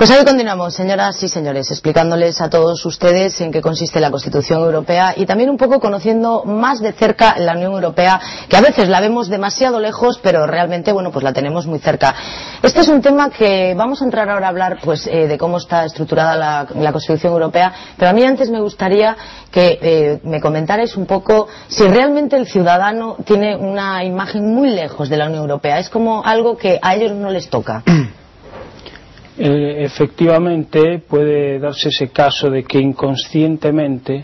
Pues hoy continuamos, señoras y señores, explicándoles a todos ustedes en qué consiste la Constitución Europea y también un poco conociendo más de cerca la Unión Europea, que a veces la vemos demasiado lejos, pero realmente, bueno, pues la tenemos muy cerca. Este es un tema que vamos a entrar ahora a hablar, pues, de cómo está estructurada la Constitución Europea, pero a mí antes me gustaría que me comentarais un poco si realmente el ciudadano tiene una imagen muy lejos de la Unión Europea. Es como algo que a ellos no les toca. Efectivamente puede darse ese caso de que inconscientemente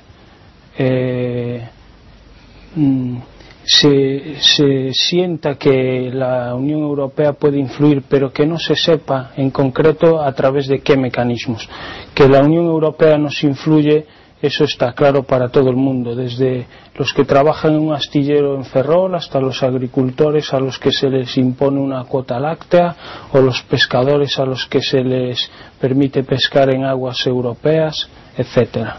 se sienta que la Unión Europea puede influir, pero que no se sepa en concreto a través de qué mecanismos. Que la Unión Europea nos influye, eso está claro para todo el mundo, desde los que trabajan en un astillero en Ferrol hasta los agricultores a los que se les impone una cuota láctea, o los pescadores a los que se les permite pescar en aguas europeas, etcétera.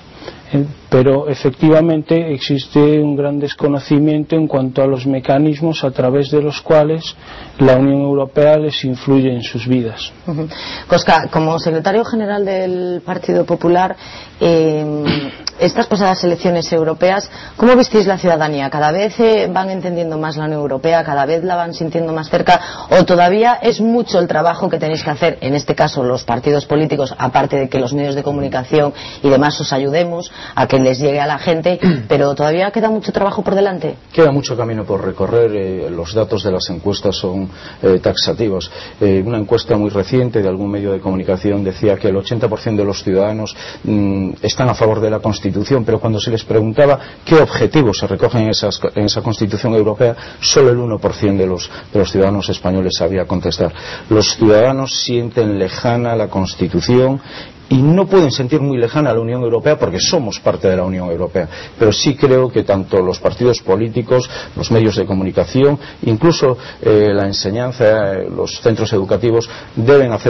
Pero efectivamente existe un gran desconocimiento en cuanto a los mecanismos a través de los cuales la Unión Europea les influye en sus vidas. Cosca, como secretario general del Partido Popular, estas pasadas elecciones europeas, ¿cómo visteis la ciudadanía? ¿Cada vez van entendiendo más la Unión Europea? ¿Cada vez la van sintiendo más cerca? ¿O todavía es mucho el trabajo que tenéis que hacer, en este caso los partidos políticos, aparte de que los medios de comunicación y demás os ayudemos a que les llegue a la gente, pero todavía queda mucho trabajo por delante? Queda mucho camino por recorrer. Los datos de las encuestas son taxativos. Una encuesta muy reciente de algún medio de comunicación decía que el 80% de los ciudadanos están a favor de la Constitución, pero cuando se les preguntaba qué objetivos se recogen en esa Constitución Europea, solo el 1% de los ciudadanos españoles sabía contestar. Los ciudadanos sienten lejana la Constitución y no pueden sentir muy lejana a la Unión Europea porque somos parte de la Unión Europea, pero sí creo que tanto los partidos políticos, los medios de comunicación, incluso la enseñanza, los centros educativos debemos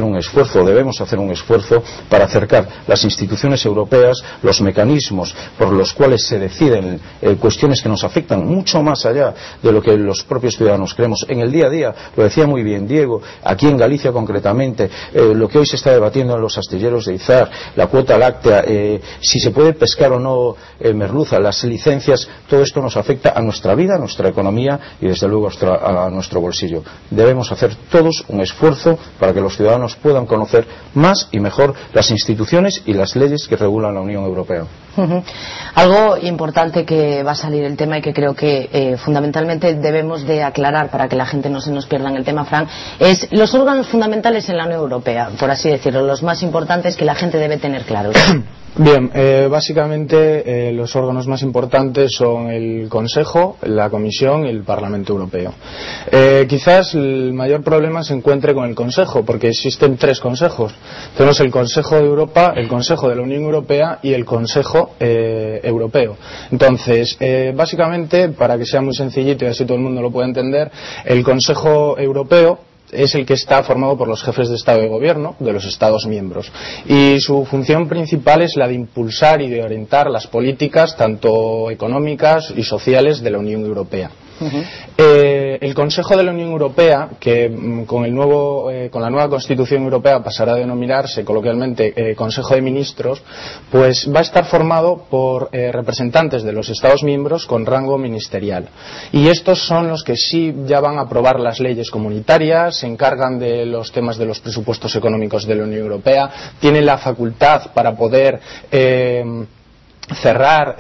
hacer un esfuerzo para acercar las instituciones europeas, los mecanismos por los cuales se deciden cuestiones que nos afectan mucho más allá de lo que los propios ciudadanos creemos en el día a día. Lo decía muy bien Diego, aquí en Galicia concretamente, lo que hoy se está debatiendo en los astilleros de Izar, la cuota láctea, si se puede pescar o no merluza, las licencias, todo esto nos afecta a nuestra vida, a nuestra economía y desde luego a nuestro bolsillo. Debemos hacer todos un esfuerzo para que los ciudadanos puedan conocer más y mejor las instituciones y las leyes que regulan la Unión Europea. Algo importante que va a salir el tema y que creo que fundamentalmente debemos de aclarar para que la gente no se nos pierda en el tema, Fran, es los órganos fundamentales en la Unión Europea, por así decirlo, los más importantes que la gente debe tener claros. Bien, básicamente los órganos más importantes son el Consejo, la Comisión y el Parlamento Europeo. Quizás el mayor problema se encuentre con el Consejo, porque existen tres consejos. Tenemos el Consejo de Europa, el Consejo de la Unión Europea y el Consejo Europeo. Entonces, básicamente, para que sea muy sencillito y así todo el mundo lo pueda entender, el Consejo Europeo es el que está formado por los jefes de Estado y Gobierno de los Estados miembros, y su función principal es la de impulsar y de orientar las políticas tanto económicas y sociales de la Unión Europea. El Consejo de la Unión Europea, que con la nueva Constitución Europea pasará a denominarse coloquialmente Consejo de Ministros, pues va a estar formado por representantes de los Estados miembros con rango ministerial, y estos son los que sí ya van a aprobar las leyes comunitarias, se encargan de los temas de los presupuestos económicos de la Unión Europea, tienen la facultad para poder cerrar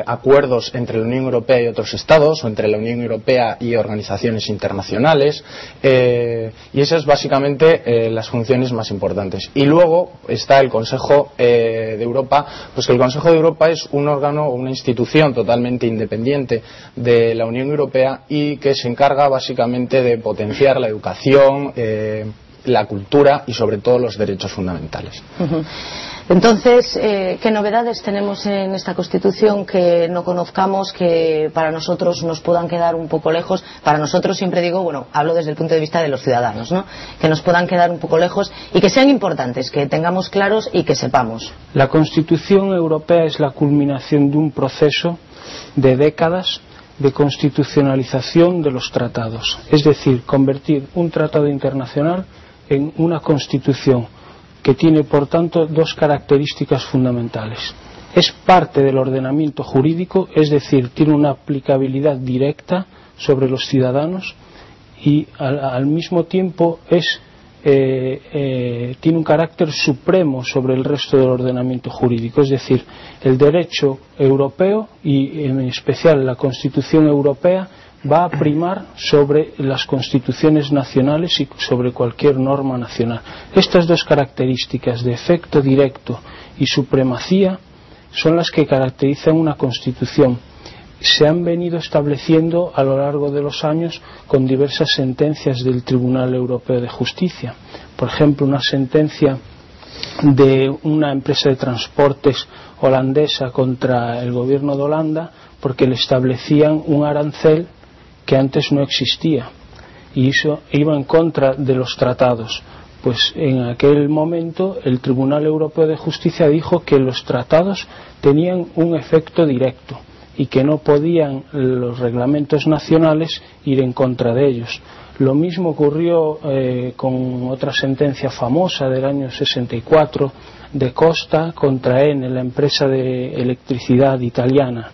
acuerdos entre la Unión Europea y otros estados, o entre la Unión Europea y organizaciones internacionales, y esas básicamente las funciones más importantes. Y luego está el Consejo de Europa, pues que el Consejo de Europa es un órgano o una institución totalmente independiente de la Unión Europea y que se encarga básicamente de potenciar la educación, la cultura y sobre todo los derechos fundamentales. Entonces, ¿qué novedades tenemos en esta Constitución que no conozcamos, que para nosotros nos puedan quedar un poco lejos? Para nosotros, siempre digo, bueno, hablo desde el punto de vista de los ciudadanos, ¿no? Que nos puedan quedar un poco lejos y que sean importantes, que tengamos claros y que sepamos. La Constitución Europea es la culminación de un proceso de décadas de constitucionalización de los tratados, es decir, convertir un tratado internacional en una Constitución que tiene por tanto dos características fundamentales. Es parte del ordenamiento jurídico, es decir, tiene una aplicabilidad directa sobre los ciudadanos y al mismo tiempo tiene un carácter supremo sobre el resto del ordenamiento jurídico, es decir, el derecho europeo y en especial la Constitución europea va a primar sobre las constituciones nacionales y sobre cualquier norma nacional. Estas dos características de efecto directo y supremacía son las que caracterizan una constitución. Se han venido estableciendo a lo largo de los años con diversas sentencias del Tribunal Europeo de Justicia. Por ejemplo, una sentencia de una empresa de transportes holandesa contra el gobierno de Holanda porque le establecían un arancel que antes no existía y eso iba en contra de los tratados. Pues en aquel momento el Tribunal Europeo de Justicia dijo que los tratados tenían un efecto directo y que no podían los reglamentos nacionales ir en contra de ellos. Lo mismo ocurrió con otra sentencia famosa del año 64 de Costa contra Enel, la empresa de electricidad italiana.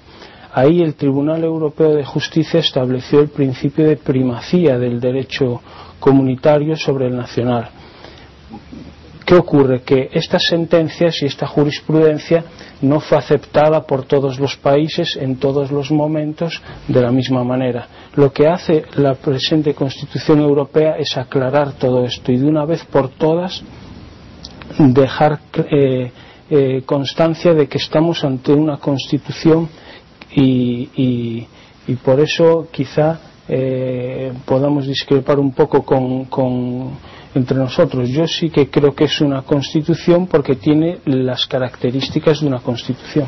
Ahí el Tribunal Europeo de Justicia estableció el principio de primacía del derecho comunitario sobre el nacional. ¿Qué ocurre? Que estas sentencias y esta jurisprudencia no fue aceptada por todos los países en todos los momentos de la misma manera. Lo que hace la presente Constitución Europea es aclarar todo esto y de una vez por todas dejar constancia de que estamos ante una Constitución y por eso quizá podamos discrepar un poco entre nosotros. Yo sí que creo que es una Constitución porque tiene las características de una Constitución.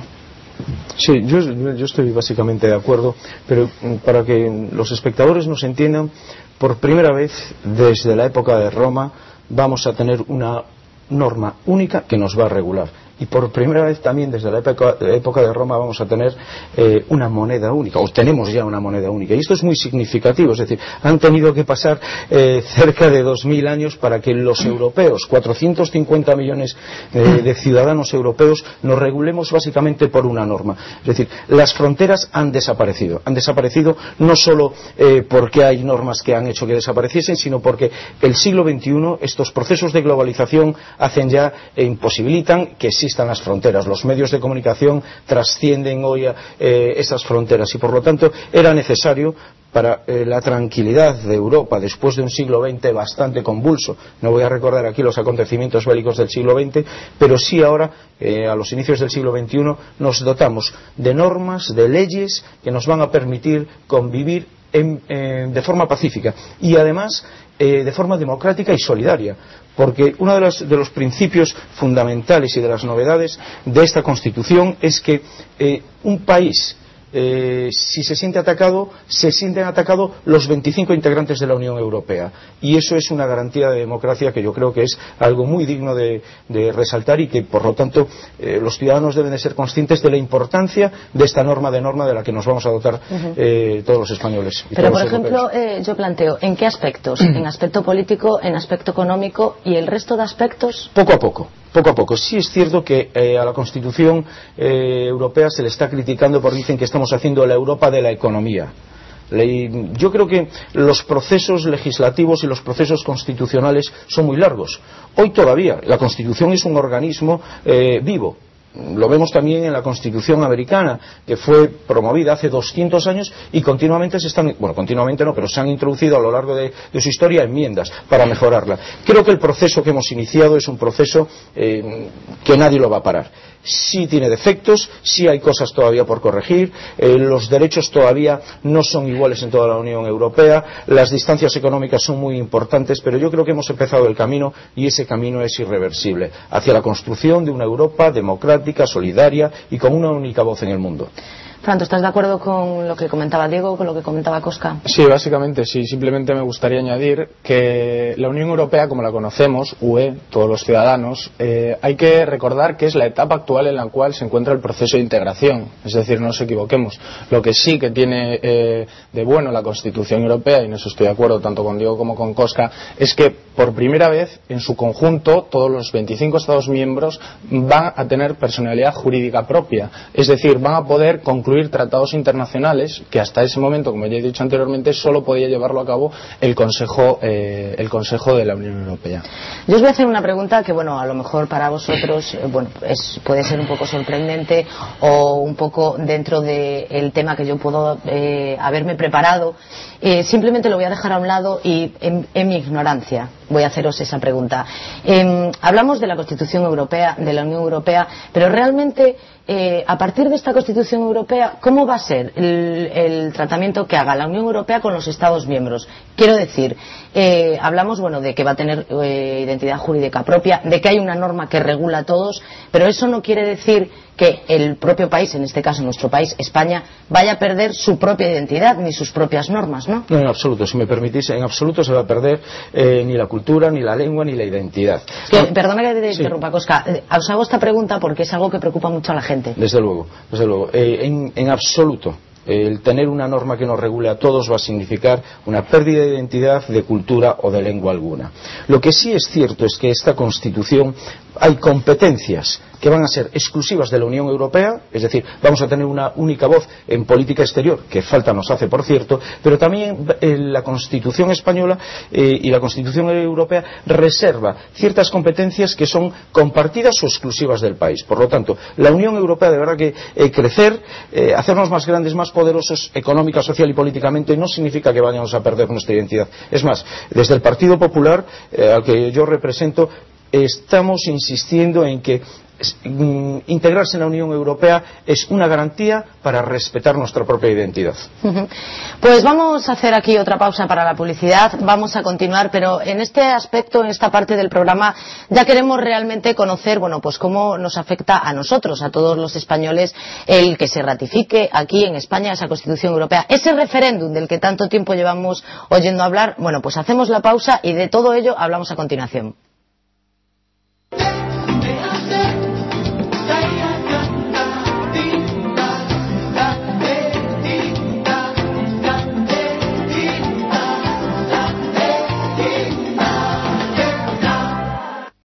Sí, yo estoy básicamente de acuerdo, pero para que los espectadores nos entiendan, por primera vez desde la época de Roma vamos a tener una norma única que nos va a regular. Y por primera vez también desde la época de Roma vamos a tener una moneda única, o tenemos ya una moneda única. Y esto es muy significativo, es decir, han tenido que pasar cerca de 2000 años para que los europeos, 450 millones de ciudadanos europeos, nos regulemos básicamente por una norma. Es decir, las fronteras han desaparecido no solo porque hay normas que han hecho que desapareciesen, sino porque el siglo XXI, estos procesos de globalización hacen ya e imposibilitan que existan las fronteras. Los medios de comunicación trascienden hoy esas fronteras y por lo tanto era necesario para la tranquilidad de Europa después de un siglo XX bastante convulso. No voy a recordar aquí los acontecimientos bélicos del siglo XX, pero sí ahora, a los inicios del siglo XXI, nos dotamos de normas, de leyes que nos van a permitir convivir de forma pacífica y además de forma democrática y solidaria, porque uno de los principios fundamentales y de las novedades de esta Constitución es que un país, si se siente atacado, se sienten atacados los 25 integrantes de la Unión Europea, y eso es una garantía de democracia que yo creo que es algo muy digno de resaltar y que por lo tanto los ciudadanos deben de ser conscientes de la importancia de esta norma de la que nos vamos a dotar todos los españoles. Pero por ejemplo, yo planteo, ¿en qué aspectos? ¿En aspecto político, en aspecto económico y el resto de aspectos? Poco a poco. Sí es cierto que a la Constitución europea se le está criticando porque dicen que estamos haciendo la Europa de la economía. Yo creo que los procesos legislativos y los procesos constitucionales son muy largos. Hoy todavía la Constitución es un organismo vivo. Lo vemos también en la Constitución americana, que fue promovida hace 200 años y continuamente se han introducido a lo largo de su historia enmiendas para mejorarla. Creo que el proceso que hemos iniciado es un proceso que nadie lo va a parar. Sí tiene defectos, sí hay cosas todavía por corregir, los derechos todavía no son iguales en toda la Unión Europea, las distancias económicas son muy importantes, pero yo creo que hemos empezado el camino y ese camino es irreversible hacia la construcción de una Europa democrática, solidaria y con una única voz en el mundo. Franto, ¿estás de acuerdo con lo que comentaba Diego, con lo que comentaba Cosca? Sí, básicamente sí. Simplemente me gustaría añadir que la Unión Europea, como la conocemos, UE, todos los ciudadanos, hay que recordar que es la etapa actual en la cual se encuentra el proceso de integración. Es decir, no nos equivoquemos. Lo que sí que tiene de bueno la Constitución Europea, y en eso estoy de acuerdo tanto con Diego como con Cosca, es que por primera vez en su conjunto todos los 25 Estados miembros van a tener personalidad jurídica propia, es decir, van a poder concluir tratados internacionales que hasta ese momento, como ya he dicho anteriormente, solo podía llevarlo a cabo el Consejo de la Unión Europea. Yo os voy a hacer una pregunta que, bueno, a lo mejor para vosotros puede ser un poco sorprendente o un poco dentro del tema que yo puedo haberme preparado. Simplemente lo voy a dejar a un lado y en mi ignorancia voy a haceros esa pregunta. Hablamos de la Constitución Europea, de la Unión Europea, pero realmente a partir de esta Constitución Europea, ¿cómo va a ser el tratamiento que haga la Unión Europea con los Estados miembros? Quiero decir, hablamos de que va a tener identidad jurídica propia, de que hay una norma que regula a todos, pero eso no quiere decir que el propio país, en este caso nuestro país, España, vaya a perder su propia identidad ni sus propias normas, ¿no? No, en absoluto, si me permitís, en absoluto se va a perder ni la cultura, ni la lengua, ni la identidad. Perdona que te interrumpa, Cosca. Os hago esta pregunta porque es algo que preocupa mucho a la gente. Desde luego. En absoluto. El tener una norma que nos regule a todos va a significar una pérdida de identidad, de cultura o de lengua alguna. Lo que sí es cierto es que esta Constitución hay competencias que van a ser exclusivas de la Unión Europea, es decir, vamos a tener una única voz en política exterior, que falta nos hace, por cierto, pero también la Constitución española y la Constitución europea reserva ciertas competencias que son compartidas o exclusivas del país. Por lo tanto, la Unión Europea deberá crecer, hacernos más grandes, más poderosos económica, social y políticamente, no significa que vayamos a perder nuestra identidad. Es más, desde el Partido Popular, al que yo represento, estamos insistiendo en que integrarse en la Unión Europea es una garantía para respetar nuestra propia identidad. Pues vamos a hacer aquí otra pausa para la publicidad, vamos a continuar, pero en este aspecto, en esta parte del programa, ya queremos realmente conocer, pues cómo nos afecta a nosotros, a todos los españoles, el que se ratifique aquí en España esa Constitución Europea, ese referéndum del que tanto tiempo llevamos oyendo hablar. Pues hacemos la pausa y de todo ello hablamos a continuación.